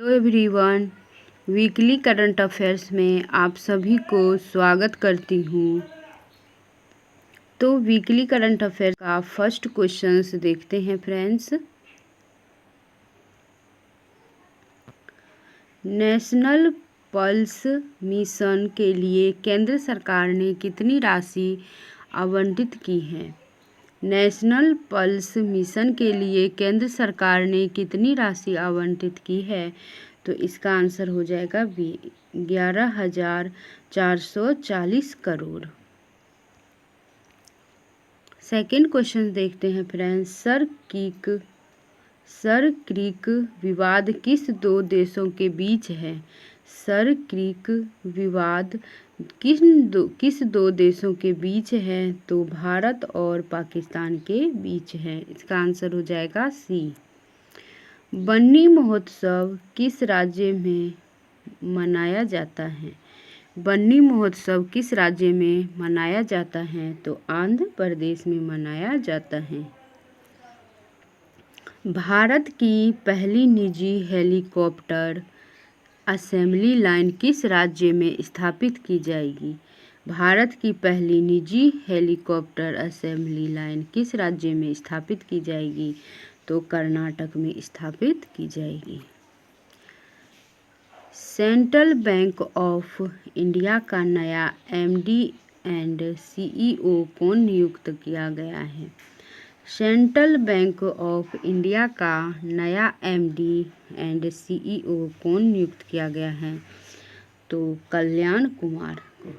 Hello everyone, weekly current affairs में आप सभी को स्वागत करती हूँ। तो वीकली करंट अफेयर्स का फर्स्ट क्वेश्चंस देखते हैं फ्रेंड्स। नेशनल पल्स मिशन के लिए केंद्र सरकार ने कितनी राशि आवंटित की है? नेशनल पल्स मिशन के लिए केंद्र सरकार ने कितनी राशि आवंटित की है? तो इसका आंसर हो जाएगा 11,440 करोड़। सेकेंड क्वेश्चन देखते हैं फ्रेंड्स। सर क्रीक विवाद किस दो देशों के बीच है? सर क्रीक विवाद किस दो देशों के बीच है? तो भारत और पाकिस्तान के बीच है। इसका आंसर हो जाएगा सी। बन्नी महोत्सव किस राज्य में मनाया जाता है? बन्नी महोत्सव किस राज्य में मनाया जाता है? तो आंध्र प्रदेश में मनाया जाता है। भारत की पहली निजी हेलीकॉप्टर असेंबली लाइन किस राज्य में स्थापित की जाएगी? भारत की पहली निजी हेलीकॉप्टर असेंबली लाइन किस राज्य में स्थापित की जाएगी? तो कर्नाटक में स्थापित की जाएगी। सेंट्रल बैंक ऑफ इंडिया का नया एमडी एंड सीईओ कौन नियुक्त किया गया है? सेंट्रल बैंक ऑफ इंडिया का नया एमडी एंड सीईओ कौन नियुक्त किया गया है? तो कल्याण कुमार को।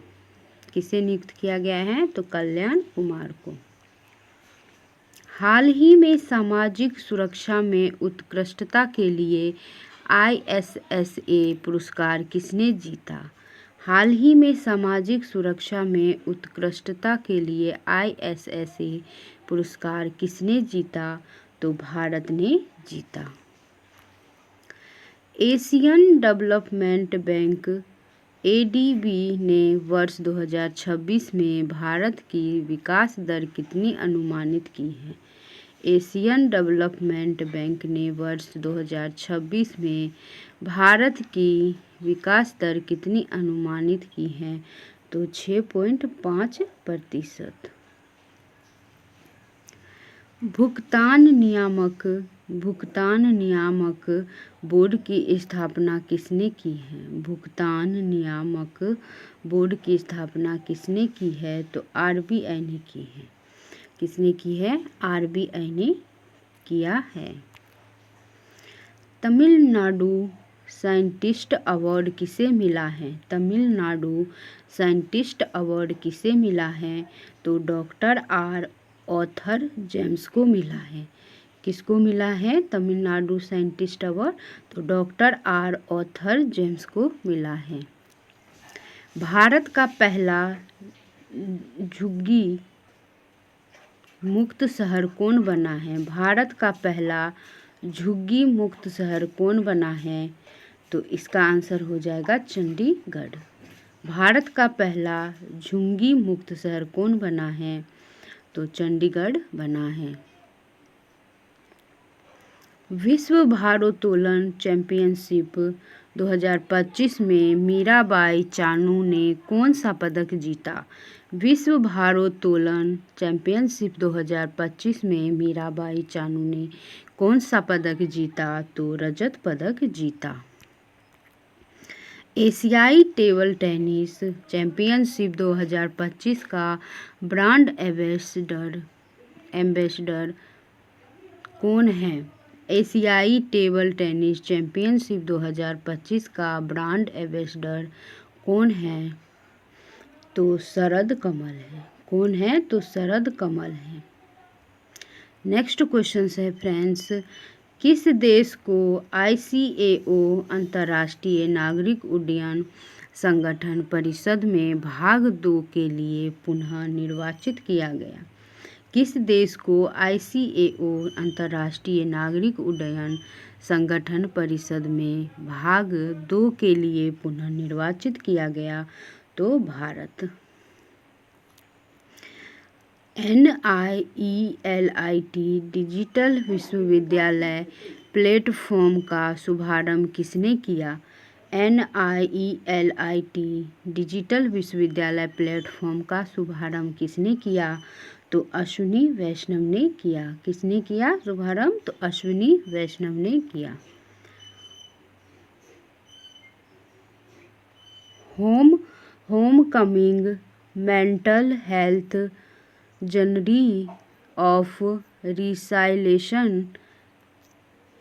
किसे नियुक्त किया गया है? तो कल्याण कुमार को। हाल ही में सामाजिक सुरक्षा में उत्कृष्टता के लिए ISSA पुरस्कार किसने जीता? हाल ही में सामाजिक सुरक्षा में उत्कृष्टता के लिए ISSA पुरस्कार किसने जीता? तो भारत ने जीता। एशियन डेवलपमेंट बैंक ADB ने वर्ष 2026 में भारत की विकास दर कितनी अनुमानित की है? एशियन डेवलपमेंट बैंक ने वर्ष 2026 में भारत की विकास दर कितनी अनुमानित की है? तो 6.5%। भुगतान नियामक बोर्ड की स्थापना किसने की है? भुगतान नियामक बोर्ड की स्थापना किसने की है? तो RBI ने की है। किसने की है? RBI ने किया है। तमिलनाडु साइंटिस्ट अवार्ड किसे मिला है? तमिलनाडु साइंटिस्ट अवार्ड किसे मिला है? तो डॉक्टर R ऑथर जेम्स को मिला है। किसको मिला है तमिलनाडु साइंटिस्ट अवार्ड? तो डॉक्टर R ऑथर जेम्स को मिला है। भारत का पहला झुग्गी मुक्त शहर कौन बना है? भारत का पहला झुग्गी मुक्त शहर कौन बना है? तो इसका आंसर हो जाएगा चंडीगढ़। भारत का पहला झुग्गी मुक्त शहर कौन बना है? तो चंडीगढ़ बना है। विश्व भारोत्तोलन चैंपियनशिप 2025 में मीराबाई चानू ने कौन सा पदक जीता? विश्व भारोत्तोलन चैंपियनशिप 2025 में मीराबाई चानू ने कौन सा पदक जीता? तो रजत पदक जीता। एशियाई टेबल टेनिस चैंपियनशिप 2025 का ब्रांड एम्बेसडर कौन है? एशियाई टेबल टेनिस चैंपियनशिप 2025 का ब्रांड एम्बेसडर कौन है? तो शरद कमल है। कौन है? तो शरद कमल है। नेक्स्ट क्वेश्चन है फ्रेंड्स। किस देश को ICAO अंतर्राष्ट्रीय नागरिक उड्डयन संगठन परिषद में भाग 2 के लिए पुनः निर्वाचित किया गया? किस देश को ICAO अंतर्राष्ट्रीय नागरिक उड्डयन संगठन परिषद में भाग 2 के लिए पुनः निर्वाचित किया गया? तो भारत। NIELIT डिजिटल विश्वविद्यालय प्लेटफॉर्म का शुभारंभ किसने किया? NIELIT डिजिटल विश्वविद्यालय प्लेटफॉर्म का शुभारंभ किसने किया? तो अश्विनी वैष्णव ने किया। किसने किया शुभारंभ? तो अश्विनी वैष्णव ने किया। Homecoming mental health journey of resilience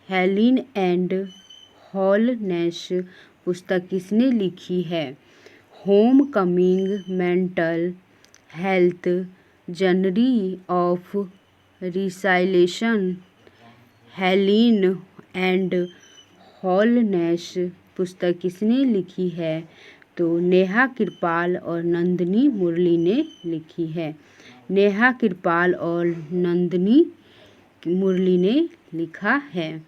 healing and wholeness पुस्तक किसने लिखी है? Homecoming mental health journey of resilience healing and wholeness पुस्तक किसने लिखी है? तो नेहा कृपाल और नंदिनी मुरली ने लिखी है। नेहा कृपाल और नंदिनी मुरली ने लिखा है।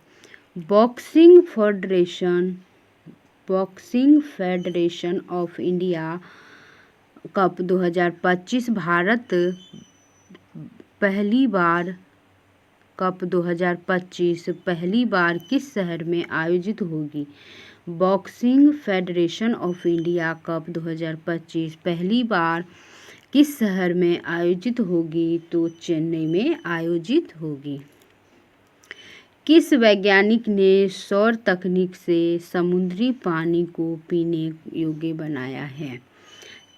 Boxing federation of India cup 2025 Bharat पहली बार किस शहर में आयोजित होगी? Boxing federation of India cup 2025 पहली बार किस शहर में आयोजित होगी? तो चेन्नई में आयोजित होगी। किस वैज्ञानिक ने सौर तकनीक से समुद्री पानी को पीने योग्य बनाया है?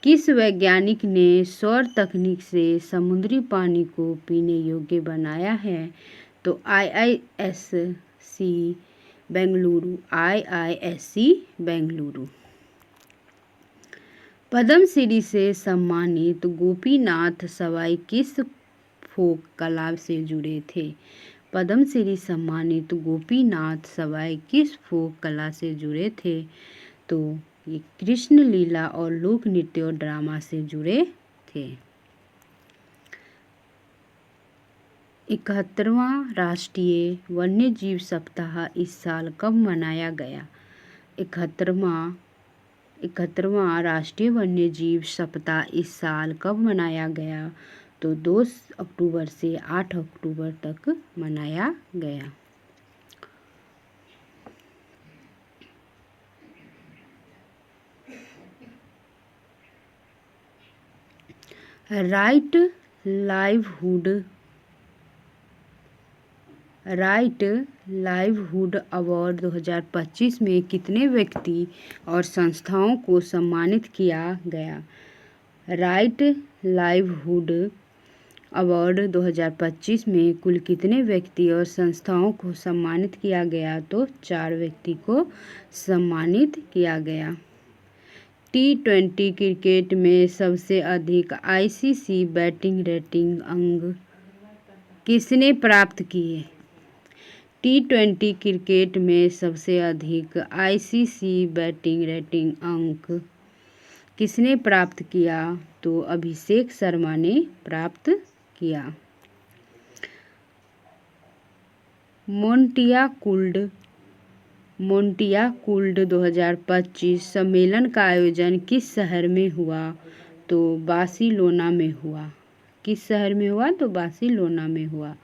किस वैज्ञानिक ने सौर तकनीक से समुद्री पानी को पीने योग्य बनाया है? तो IISc बेंगलुरु। पद्मश्री से सम्मानित गोपीनाथ सवाई किस फोक कला से जुड़े थे? पद्मश्री सम्मानित गोपीनाथ सवाई किस फोक कला से जुड़े थे? तो ये कृष्ण लीला और लोक नृत्य और ड्रामा से जुड़े थे। 71वां राष्ट्रीय वन्यजीव सप्ताह इस साल कब मनाया गया? 71वां राष्ट्रीय वन्यजीव सप्ताह इस साल कब मनाया गया? तो 2 अक्टूबर से 8 अक्टूबर तक मनाया गया। राइट लाइवहुड अवार्ड 2025 में कितने व्यक्ति और संस्थाओं को सम्मानित किया गया? राइट लाइवहुड अवार्ड 2025 में कुल कितने व्यक्ति और संस्थाओं को सम्मानित किया गया? तो 4 व्यक्ति को सम्मानित किया गया। T20 क्रिकेट में सबसे अधिक ICC बैटिंग रेटिंग अंक किसने प्राप्त किए? T20 क्रिकेट में सबसे अधिक ICC बैटिंग रेटिंग अंक किसने प्राप्त किया? तो अभिषेक शर्मा ने प्राप्त किया। मोंटियाकुल्ड 2025 सम्मेलन का आयोजन किस शहर में हुआ? तो बार्सिलोना में हुआ। किस शहर में हुआ? तो बार्सिलोना में हुआ।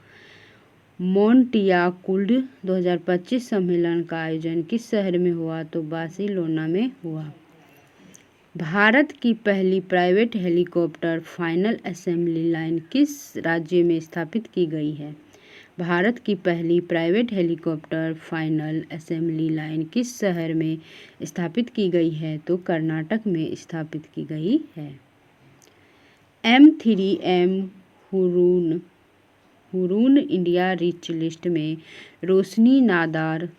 मोंटियाकुल्ड 2025 सम्मेलन का आयोजन किस शहर में हुआ? तो बार्सिलोना में हुआ। भारत की पहली private helicopter final assembly line किस राज्य में स्थापित की गई है? भारत की पहली private helicopter final assembly line किस शहर में स्थापित की गई है? तो कर्नाटक में स्थापित की गई है। M3M Hurun India rich list में रोशनी नादार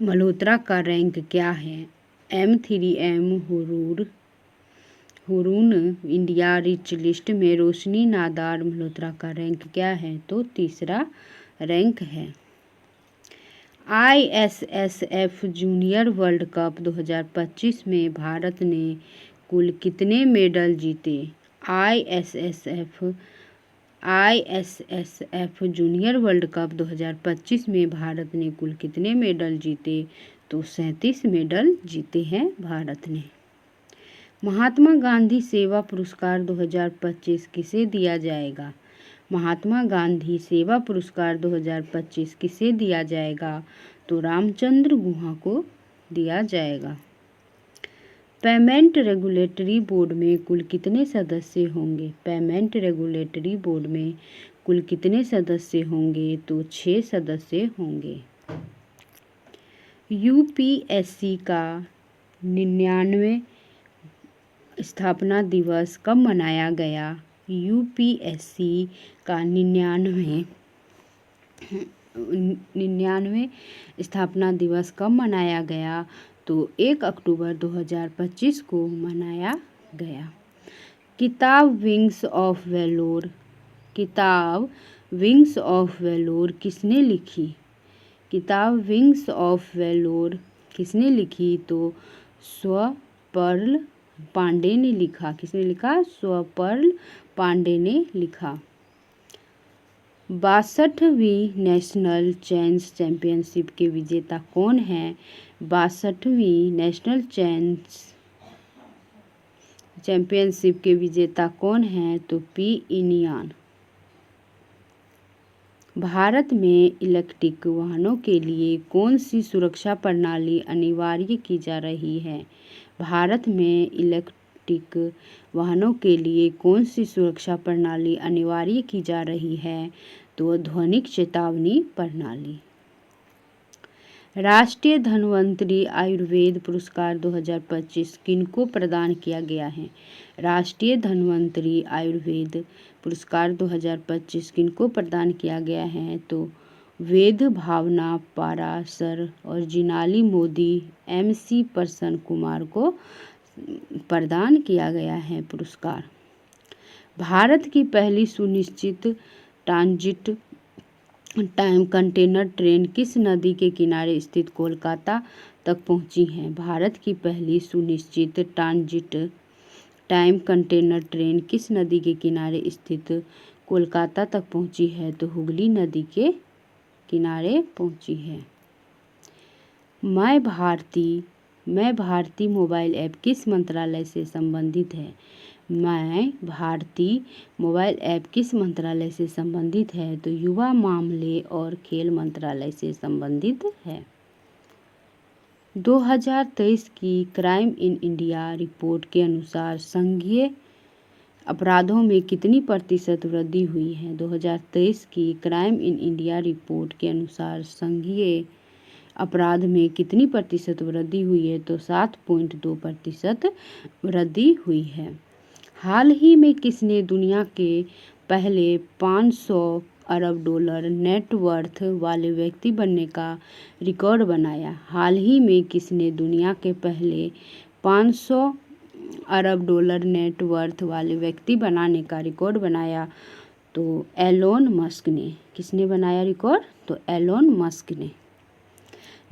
मल्होत्रा का रैंक क्या है? M3M Hurun India rich list में रोशनी नादार मल्होत्रा का रैंक क्या है? तो तीसरा रैंक है। ISSF जूनियर वर्ल्ड कप 2025 में भारत ने कुल कितने मेडल जीते? ISSF जूनियर वर्ल्ड कप 2025 में भारत ने कुल कितने मेडल जीते? तो 37 मेडल जीते हैं भारत ने। महात्मा गांधी सेवा पुरस्कार 2025 किसे दिया जाएगा? महात्मा गांधी सेवा पुरस्कार 2025 किसे दिया जाएगा? तो रामचंद्र गुहा को दिया जाएगा। पेमेंट रेगुलेटरी बोर्ड में कुल कितने सदस्य होंगे? पेमेंट रेगुलेटरी बोर्ड में कुल कितने सदस्य होंगे? तो 6 सदस्य होंगे। यूपीएससी का 99वें स्थापना दिवस कब मनाया गया? यूपीएससी का 99वें स्थापना दिवस कब मनाया गया? तो 1 अक्टूबर 2025 को मनाया गया। किताब विंग्स ऑफ वेलोर किसने लिखी? किताब विंग्स ऑफ वेलोर किसने लिखी? तो स्वपर्ल पांडे ने लिखा। किसने लिखा? स्वपर्ल पांडे ने लिखा। 62वीं नेशनल चेस चैंपियनशिप के विजेता कौन हैं? 62वीं नेशनल चेस चैंपियनशिप के विजेता कौन हैं? तो पी इनियान। भारत में इलेक्ट्रिक वाहनों के लिए कौन सी सुरक्षा प्रणाली अनिवार्य की जा रही है? भारत में इलेक्ट्रिक वाहनों के लिए कौन सी सुरक्षा प्रणाली अनिवार्य की जा रही है? तो ध्वनिक चेतावनी प्रणाली। राष्ट्रीय धन्वंतरि आयुर्वेद पुरस्कार 2025 किनको प्रदान किया गया है? राष्ट्रीय धन्वंतरि आयुर्वेद पुरस्कार 2025 किनको प्रदान किया गया है? तो वेद भावना पारासर और जिनाली मोदी MC प्रसन्न कुमार को प्रदान किया गया है पुरस्कार। भारत की पहली सुनिश्चित ट्रांजिट टाइम कंटेनर ट्रेन किस नदी के किनारे स्थित कोलकाता तक पहुंची है? भारत की पहली सुनिश्चित ट्रांजिट टाइम कंटेनर ट्रेन किस नदी के किनारे स्थित कोलकाता तक पहुंची है? तो हुगली नदी के किनारे पहुंची है। मैं भारती मोबाइल ऐप किस मंत्रालय से संबंधित है? मैं भारती मोबाइल ऐप किस मंत्रालय से संबंधित है? तो युवा मामले और खेल मंत्रालय से संबंधित है। 2023 की क्राइम इन इंडिया रिपोर्ट के अनुसार संघीय अपराधों में कितनी प्रतिशत वृद्धि हुई है? 2023 की क्राइम इन इंडिया रिपोर्ट के अनुसार संघीय अपराध में कितनी प्रतिशत वृद्धि हुई है? तो 7.2% वृद्धि हुई है। हाल ही में किसने दुनिया के पहले 500 अरब डॉलर नेटवर्थ वाले व्यक्ति बनने का रिकॉर्ड बनाया? हाल ही में किसने दुनिया के पहले 500 अरब डॉलर नेटवर्थ वाले व्यक्ति बनाने का रिकॉर्ड बनाया? तो एलोन मस्क ने। किसने बनाया रिकॉर्ड? तो एलोन मस्क ने।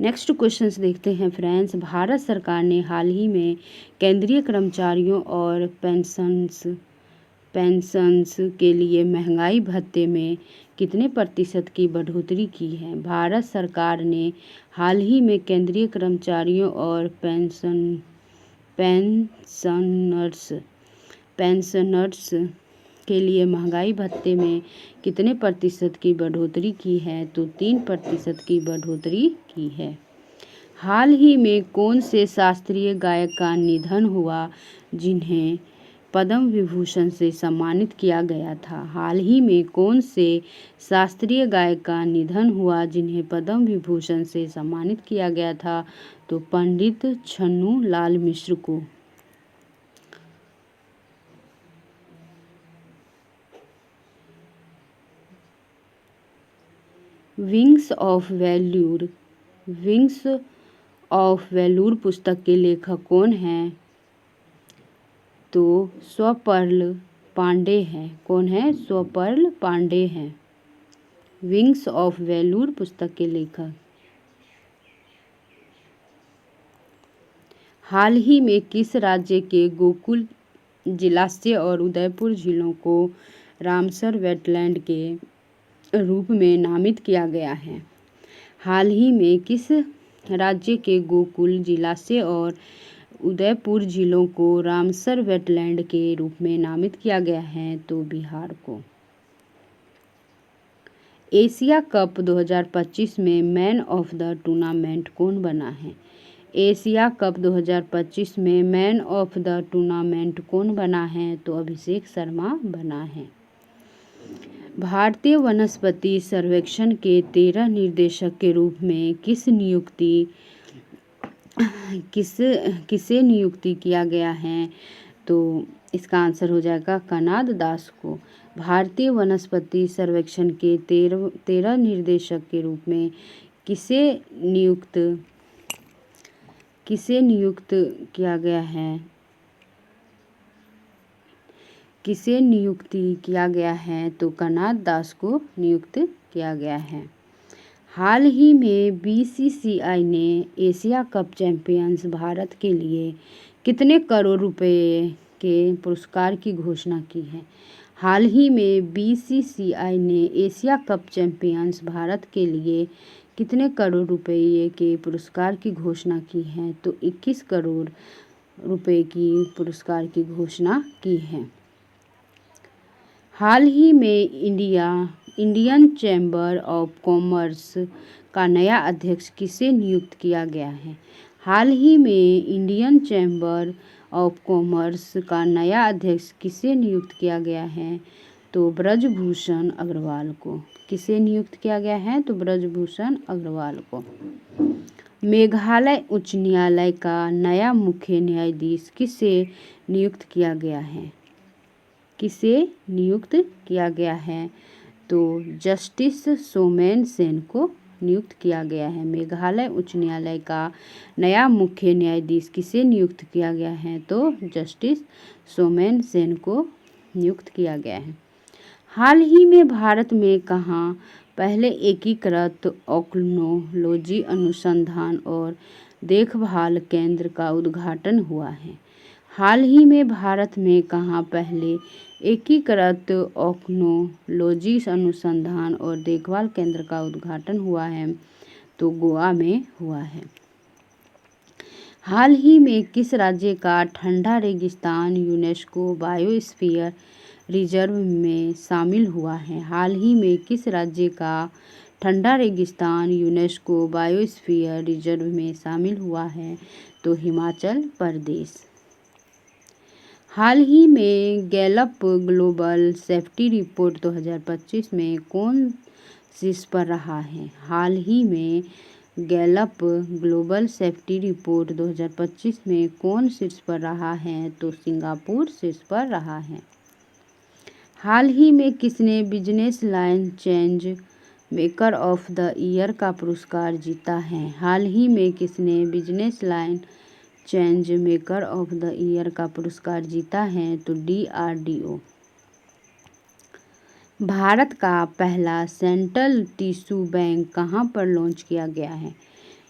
नेक्स्ट क्वेश्चंस देखते हैं फ्रेंड्स। भारत सरकार ने हाल ही में केंद्रीय कर्मचारियों और पेंशन्स के लिए महंगाई भत्ते में कितने प्रतिशत की बढ़ोतरी की है? भारत सरकार ने हाल ही में केंद्रीय कर्मचारियों और पेंशनर्स के लिए महंगाई भत्ते में कितने प्रतिशत की बढ़ोतरी की है? तो 3% की बढ़ोतरी की है। हाल ही में कौन से शास्त्रीय गायक का निधन हुआ जिन्हें पद्म विभूषण से सम्मानित किया गया था? हाल ही में कौन से शास्त्रीय गायक का निधन हुआ जिन्हें पद्म विभूषण से सम्मानित किया गया था? तो पंडित छन्नू लाल मिश्र को। विंग्स ऑफ वेलूर पुस्तक के लेखक कौन हैं? तो स्वपर्ल पांडे हैं। कौन है? स्वपर्ल पांडे हैं विंग्स ऑफ वेलूर पुस्तक के लेखक। हाल ही में किस राज्य के गोकुल जलाशय और उदयपुर झीलों को रामसर वेटलैंड के रूप में नामित किया गया है? हाल ही में किस राज्य के गोकुल जलाशय और उदयपुर झीलों को रामसर वेटलैंड के रूप में नामित किया गया है? तो बिहार को। एशिया कप 2025 में मैन ऑफ द टूर्नामेंट कौन बना है? एशिया कप 2025 में मैन ऑफ द टूर्नामेंट कौन बना है? तो अभिषेक शर्मा बना है। भारतीय वनस्पति सर्वेक्षण के 13 निदेशक के रूप में किसे नियुक्ति किया गया है? तो इसका आंसर हो जाएगा कनाद दास को। भारतीय वनस्पति सर्वेक्षण के 13 निर्देशक के रूप में किसे नियुक्त किया गया है? किसे नियुक्ति किया गया है? तो कनाद दास को नियुक्त किया गया है। हाल ही में बीसीसीआई ने एशिया कप चैंपियंस भारत के लिए कितने करोड़ रुपए के पुरस्कार की घोषणा की है? हाल ही में बीसीसीआई ने एशिया कप चैंपियंस भारत के लिए कितने करोड़ रुपए के पुरस्कार की घोषणा की है? तो 21 करोड़ रुपए की पुरस्कार की घोषणा की है। हाल ही में इंडियन चैम्बर ऑफ कॉमर्स का नया अध्यक्ष किसे नियुक्त किया गया है? हाल ही में इंडियन चैम्बर ऑफ कॉमर्स का नया अध्यक्ष किसे नियुक्त किया गया है? तो ब्रजभूषण अग्रवाल को। किसे नियुक्त किया गया है? तो ब्रजभूषण अग्रवाल को। मेघालय उच्च न्यायालय का नया मुख्य न्यायाधीश किसे नियुक्त किया गया है? किसे नियुक्त किया गया है? तो जस्टिस सोमेन सेन को नियुक्त किया गया है। मेघालय उच्च न्यायालय का नया मुख्य न्यायाधीश किसे नियुक्त किया गया है? तो जस्टिस सोमेन सेन को नियुक्त किया गया है। हाल ही में भारत में कहाँ पहले एकीकृत ऑक्लॉजी अनुसंधान और देखभाल केंद्र का उद्घाटन हुआ है? हाल ही में भारत में कहाँ पहले एकीकृत ऑक्लॉजी अनुसंधान और देखभाल केंद्र का उद्घाटन हुआ है? तो गोवा में हुआ है। हाल ही में किस राज्य का ठंडा रेगिस्तान यूनेस्को बायोस्फीयर रिजर्व में शामिल हुआ है? हाल ही में किस राज्य का ठंडा रेगिस्तान यूनेस्को बायोस्फीयर रिजर्व में शामिल हुआ है? तो हिमाचल प्रदेश। हाल ही में गैलप ग्लोबल सेफ्टी रिपोर्ट 2025 में कौन शीर्ष पर रहा है? हाल ही में गैलप ग्लोबल सेफ्टी रिपोर्ट 2025 में कौन शीर्ष पर रहा है? तो सिंगापुर शीर्ष पर रहा है। हाल ही में किसने business line change maker of the year का पुरस्कार जीता है? हाल ही में किसने business line change maker of the year का पुरस्कार जीता है? तो DRDO। भारत का पहला सेंट्रल टिश्यू बैंक कहाँ पर लॉन्च किया गया है?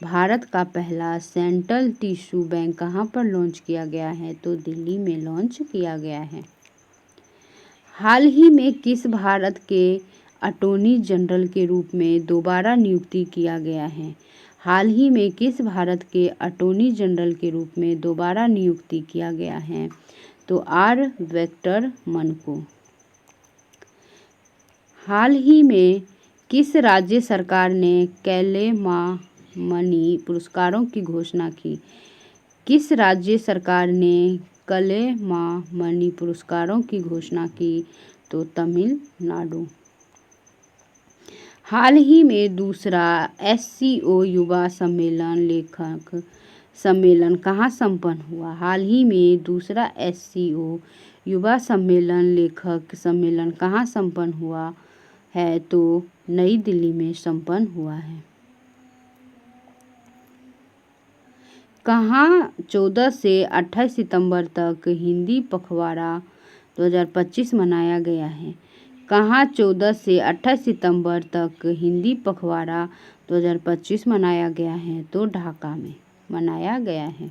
भारत का पहला सेंट्रल टिश्यू बैंक कहाँ पर लॉन्च किया गया है? तो दिल्ली में लॉन्च किया गया है। हाल ही में किस भारत के अटॉर्नी जनरल के रूप में दोबारा नियुक्ति किया गया है? हाल ही में किस भारत के अटॉर्नी जनरल के रूप में दोबारा नियुक्ति किया गया है? तो R वेंकटरमन को। हाल ही में किस राज्य सरकार ने कलैमामणि पुरस्कारों की घोषणा की? किस राज्य सरकार ने कलैमामणि पुरस्कारों की घोषणा की? तो तमिलनाडु। हाल ही में दूसरा SCO युवा सम्मेलन लेखक सम्मेलन कहाँ संपन्न हुआ? हाल ही में दूसरा SCO युवा सम्मेलन लेखक सम्मेलन कहाँ संपन्न हुआ है? तो नई दिल्ली में संपन्न हुआ है। कहाँ 14 से 28 सितंबर तक हिंदी पखवाड़ा 2025 मनाया गया है? कहाँ 14 से 28 सितंबर तक हिंदी पखवाड़ा 2025 मनाया गया है? तो ढाका में मनाया गया है।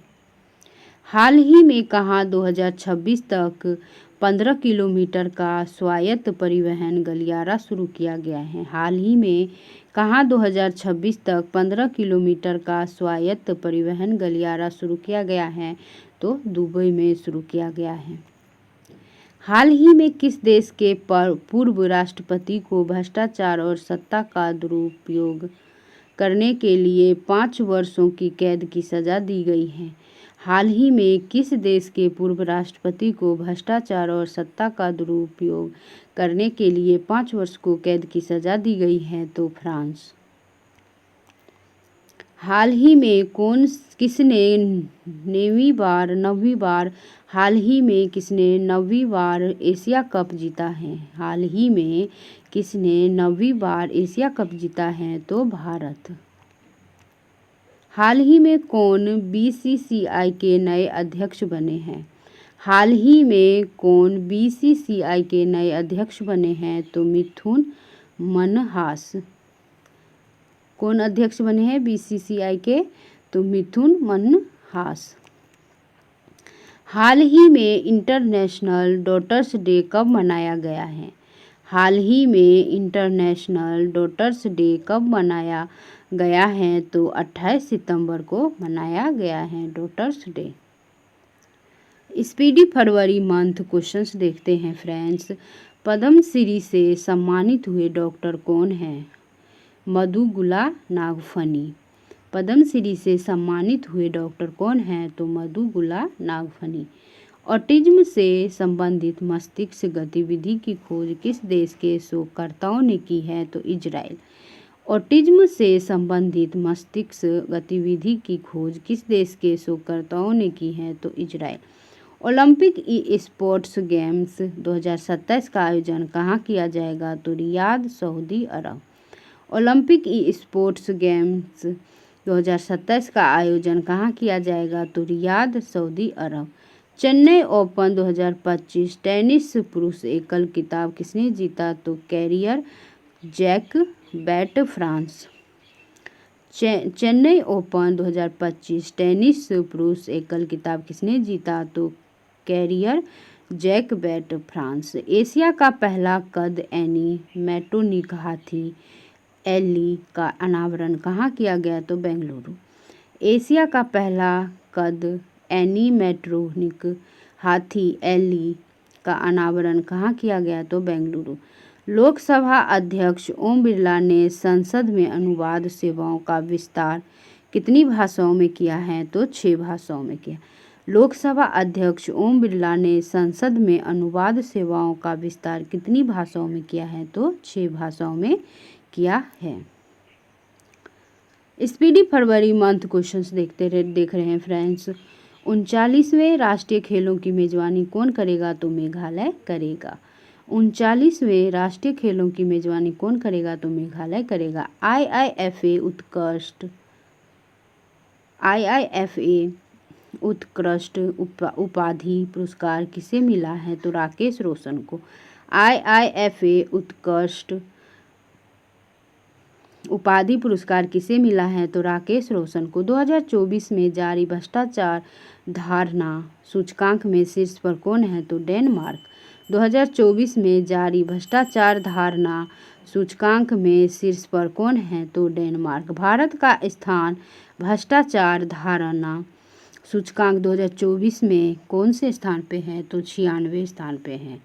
हाल ही में कहाँ 2026 तक 15 किलोमीटर का स्वायत्त परिवहन गलियारा शुरू किया गया है? हाल ही में कहाँ 2026 तक 15 किलोमीटर का स्वायत्त परिवहन गलियारा शुरू किया गया है? तो दुबई में शुरू किया गया है। हाल ही में किस देश के पूर्व राष्ट्रपति को भ्रष्टाचार और सत्ता का दुरुपयोग करने के लिए 5 वर्षों की कैद की सजा दी गई है? हाल ही में किस देश के पूर्व राष्ट्रपति को भ्रष्टाचार और सत्ता का दुरुपयोग करने के लिए 5 वर्ष को कैद की सजा दी गई है? तो फ्रांस। हाल ही में किसने 9वीं बार एशिया कप जीता है? हाल ही में किसने 9वीं बार एशिया कप जीता है? तो भारत। हाल ही में कौन बीसीसीआई के नए अध्यक्ष बने हैं? हाल ही में कौन बीसीसीआई के नए अध्यक्ष बने हैं? तो मिथुन मनहास। कौन अध्यक्ष बने हैं बीसीसीआई के? तो मिथुन मनहास। हाल ही में इंटरनेशनल डॉटर्स डे कब मनाया गया है? हाल ही में इंटरनेशनल डॉटर्स डे कब मनाया गया है? तो 28 सितंबर को मनाया गया है डॉटर्स डे। स्पीडी फरवरी मंथ क्वेश्चंस देखते हैं फ्रेंड्स। पद्मश्री से सम्मानित हुए डॉक्टर कौन हैं? मधुगुला नागफनी। पद्मश्री से सम्मानित हुए डॉक्टर कौन हैं? तो मधुगुला नागफनी। ऑटिज्म से संबंधित मस्तिष्क गतिविधि की खोज किस देश के शोधकर्ताओं ने की है? तो इजराइल। ऑटिज्म से संबंधित मस्तिष्क गतिविधि की खोज किस देश के शोधकर्ताओं ने की है? तो Israel. Olympic e sports games 2027 का आयोजन कहाँ किया जाएगा? तो Riyadh, Saudi Arab. Olympic e sports games 2027 का आयोजन कहाँ किया जाएगा? तो Riyadh, Saudi Arab. Chennai open 2025 tennis पुरुष एकल खिताब किसने जीता? तो Kyrian Jacquet, France. Chennai open 2025 tennis पुरुष एकल खिताब किसने जीता? तो कैरियर जैकबैट, फ्रांस। एशिया का पहला कद एनीमेट्रोनिक हाथी एली का अनावरण कहाँ किया गया? तो बेंगलुरु। एशिया का पहला कद एनीमेट्रोनिक हाथी एली का अनावरण कहाँ किया गया? तो बेंगलुरु। लोकसभा अध्यक्ष ओम बिरला ने संसद में अनुवाद सेवाओं का विस्तार कितनी भाषाओं में किया है? तो 6 भाषाओं में किया। लोकसभा अध्यक्ष ओम बिरला ने संसद में अनुवाद सेवाओं का विस्तार कितनी भाषाओं में किया है? तो 6 भाषाओं में किया है। स्पीडी फरवरी मंथ क्वेश्चंस देख रहे हैं फ्रेंड्स। 39वें राष्ट्रीय खेलों की मेजबानी कौन करेगा? तो मेघालय करेगा। 39वें राष्ट्रीय खेलों की मेजबानी कौन करेगा? तो मेघालय करेगा। आईआईएफए उत्कृष्ट उपाधि पुरस्कार किसे मिला है? तो राकेश रोशन को। आईआईएफए उत्कृष्ट उपाधि पुरस्कार किसे मिला है? तो राकेश रोशन को। 2024 में जारी भ्रष्टाचार धारणा सूचकांक में शीर्ष पर कौन है? तो डेनमार्क। 2024 में जारी भ्रष्टाचार धारणा सूचकांक में शीर्ष पर कौन है? तो डेनमार्क। भारत का स्थान भ्रष्टाचार धारणा सूचकांक 2024 में कौन से स्थान पे है? तो 96वें स्थान पे है।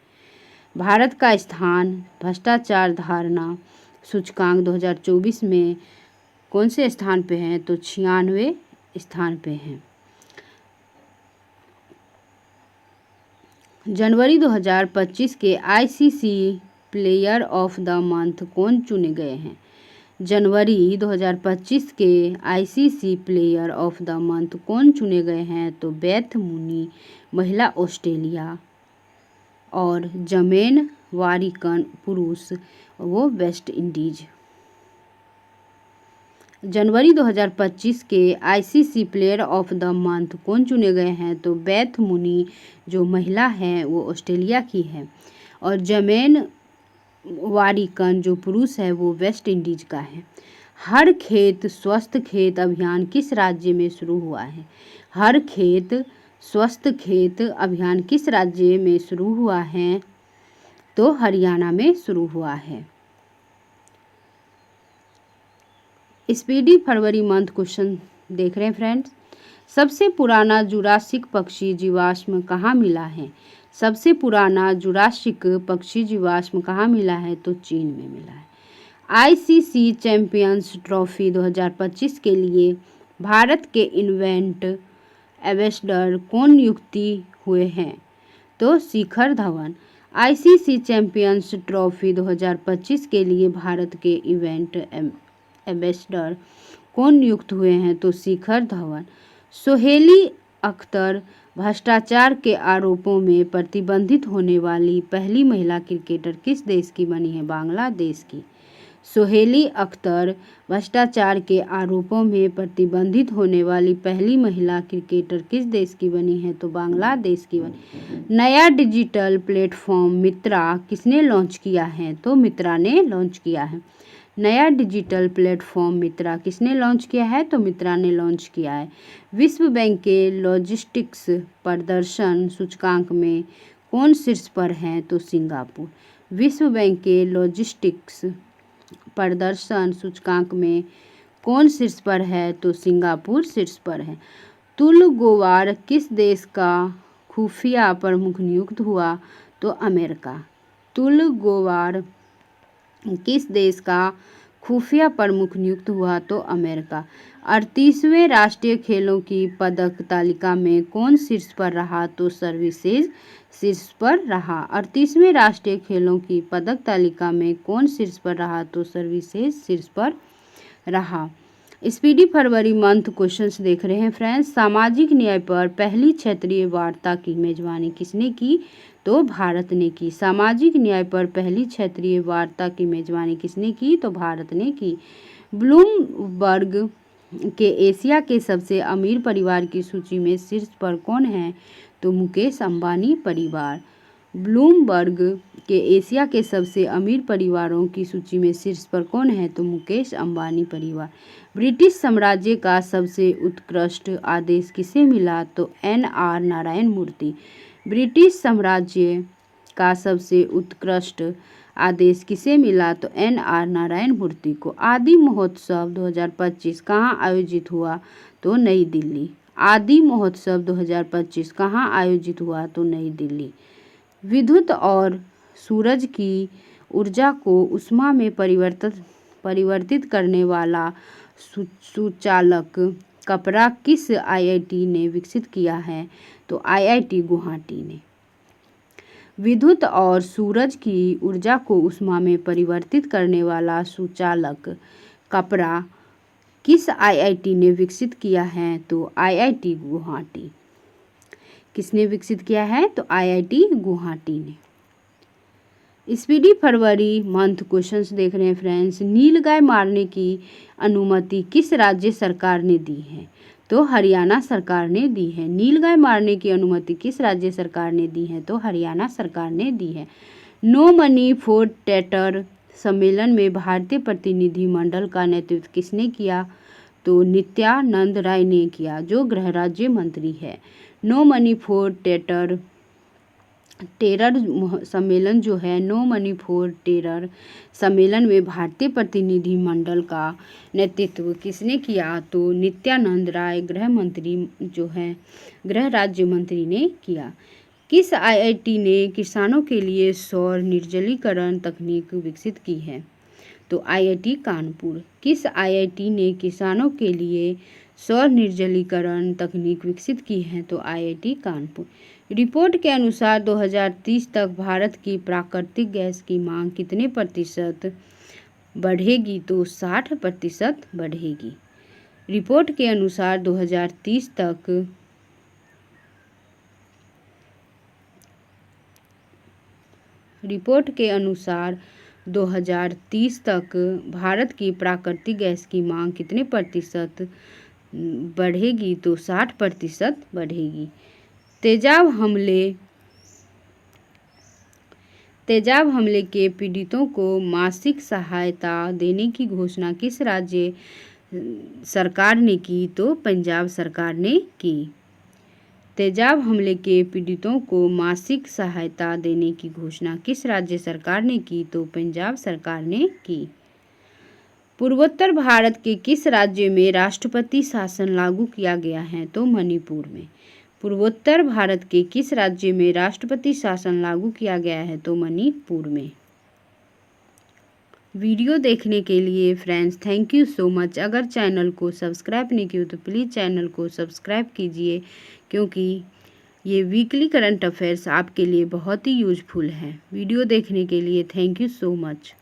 भारत का स्थान भ्रष्टाचार धारणा सूचकांक 2024 में कौन से स्थान पे है? तो 96वें स्थान पे है। जनवरी 2025 के ICC player of the month कौन चुने गए हैं? जनवरी 2025 के ICC player of the month कौन चुने गए हैं? तो बेथ मूनी महिला ऑस्ट्रेलिया और जमेन वारिकन पुरुष वो वेस्ट इंडीज। जनवरी 2025 के ICC player of the month कौन चुने गए हैं? तो बेथ मूनी जो महिला है वो ऑस्ट्रेलिया की है और जमेन वारिकन जो पुरुष है वो वेस्ट इंडीज का है। हर खेत स्वस्थ खेत अभियान किस राज्य में शुरू हुआ है? हर खेत स्वस्थ खेत अभियान किस राज्य में शुरू हुआ है? तो हरियाणा में शुरू हुआ है। स्पीडी फरवरी मंथ क्वेश्चन देख रहे हैं फ्रेंड्स। सबसे पुराना जुरासिक पक्षी जीवाश्म कहाँ मिला है? सबसे पुराना जुरासिक पक्षी जीवाश्म कहाँ मिला है? तो चीन में मिला है। आईसीसी चैंपियंस ट्रॉफी 2025 के लिए भारत के इवेंट एम्बेसडर कौन नियुक्त हुए हैं? तो Shikhar Dhawan. ICC champions trophy 2025 के लिए भारत के इवेंट एम्बेसडर कौन नियुक्त हुए हैं? तो शिखर धवन। सोहेली अख्तर भ्रष्टाचार के आरोपों में प्रतिबंधित होने वाली पहली महिला क्रिकेटर किस देश की बनी है? बांग्लादेश की। सोहेली अख्तर भ्रष्टाचार के आरोपों में प्रतिबंधित होने वाली पहली महिला क्रिकेटर किस देश की बनी है? तो बांग्लादेश की बनी। नया डिजिटल प्लेटफॉर्म मित्रा किसने लॉन्च किया है? तो मित्रा ने लॉन्च किया है। नया डिजिटल प्लेटफॉर्म मित्रा किसने लॉन्च किया है? तो मित्रा ने लॉन्च किया है। विश्व बैंक के लॉजिस्टिक्स प्रदर्शन सूचकांक में कौन शीर्ष पर है? तो सिंगापुर। विश्व बैंक के लॉजिस्टिक्स प्रदर्शन सूचकांक में कौन शीर्ष पर है? तो सिंगापुर शीर्ष पर है। तुल गोवार किस देश का खुफिया प्रमुख नियुक्त हुआ? तो अमेरिका। तुल गोवार किस देश का खुफिया प्रमुख नियुक्त हुआ? तो अमेरिका। 38वें राष्ट्रीय खेलों की पदक तालिका में कौन शीर्ष पर रहा? तो सर्विसेज शीर्ष पर रहा। 38वें राष्ट्रीय खेलों की पदक तालिका में कौन शीर्ष पर रहा? तो सर्विसेज शीर्ष पर रहा। स्पीडी फरवरी मंथ क्वेश्चंस देख रहे हैं फ्रेंड्स। सामाजिक न्याय पर पहली क्षेत्रीय वार्ता की मेजबानी किसने की? तो भारत ने की। सामाजिक न्याय पर पहली क्षेत्रीय वार्ता की मेजबानी किसने की? तो भारत ने की। ब्लूमबर्ग के एशिया के सबसे अमीर परिवार की सूची में शीर्ष पर कौन है? तो मुकेश अंबानी परिवार। ब्लूमबर्ग के एशिया के सबसे अमीर परिवारों की सूची में शीर्ष पर कौन है? तो मुकेश अंबानी परिवार। ब्रिटिश साम्राज्य का सबसे उत्कृष्ट आदेश किसे मिला? तो NR नारायण मूर्ति। ब्रिटिश साम्राज्य का सबसे उत्कृष्ट आदेश किसे मिला? तो NR नारायण मूर्ति को। आदि महोत्सव 2025 कहाँ आयोजित हुआ? तो नई दिल्ली। आदि महोत्सव 2025 कहाँ आयोजित हुआ? तो नई दिल्ली। विद्युत और सूरज की ऊर्जा को ऊष्मा में परिवर्तित करने वाला सुचालक कपड़ा किस IIT ने विकसित किया है? तो IIT गुवाहाटी ने। विद्युत और सूरज की ऊर्जा को ऊष्मा में परिवर्तित करने वाला सुचालक कपड़ा किस IIT ने विकसित किया है? तो IIT गुवाहाटी। किसने विकसित किया है? तो IIT गुवाहाटी ने। स्पीडी फरवरी मंथ क्वेश्चंस देख रहे हैं फ्रेंड्स। नीलगाय मारने की अनुमति किस राज्य सरकार ने दी है? तो हरियाणा सरकार ने दी है। नीलगाय मारने की अनुमति किस राज्य सरकार ने दी है? तो हरियाणा सरकार ने दी है। नो मनी फॉर टेरर सम्मेलन में भारतीय प्रतिनिधि मंडल का नेतृत्व किसने किया? तो नित्यानंद राय ने किया, जो गृह राज्य मंत्री है। नो मनी फॉर टेरर सम्मेलन जो है, नो मनी फॉर टेरर सम्मेलन में भारतीय प्रतिनिधि मंडल का नेतृत्व किसने किया? तो नित्यानंद राय गृह मंत्री जो है, गृह राज्य मंत्री ने किया। किस IIT ने किसानों के लिए सौर निर्जलीकरण तकनीक विकसित की है? तो IIT कानपुर। किस IIT ने किसानों के लिए सौर निर्जलीकरण तकनीक विकसित की है? तो IIT कानपुर। रिपोर्ट के अनुसार 2030 तक भारत की प्राकृतिक गैस की मांग कितने प्रतिशत बढ़ेगी? तो 60% बढ़ेगी। रिपोर्ट के अनुसार 2030 तक भारत की प्राकृतिक गैस की मांग कितने प्रतिशत बढ़ेगी? तो 60% बढ़ेगी। तेजाब हमले के पीड़ितों को मासिक सहायता देने की घोषणा किस राज्य सरकार ने की? तो पंजाब सरकार ने की। तेजाब हमले के पीड़ितों को मासिक सहायता देने की घोषणा किस राज्य सरकार ने की? तो पंजाब सरकार ने की। पूर्वोत्तर भारत के किस राज्य में राष्ट्रपति शासन लागू किया गया है? तो मणिपुर में। पूर्वोत्तर भारत के किस राज्य में राष्ट्रपति शासन लागू किया गया है? तो मणिपुर में। वीडियो देखने के लिए friends thank you so much. अगर चैनल को सब्सक्राइब नहीं किया तो प्लीज़ चैनल को सब्सक्राइब कीजिए, क्योंकि ये वीकली करंट अफेयर्स आपके लिए बहुत ही यूजफुल है। वीडियो देखने के लिए थैंक यू सो मच।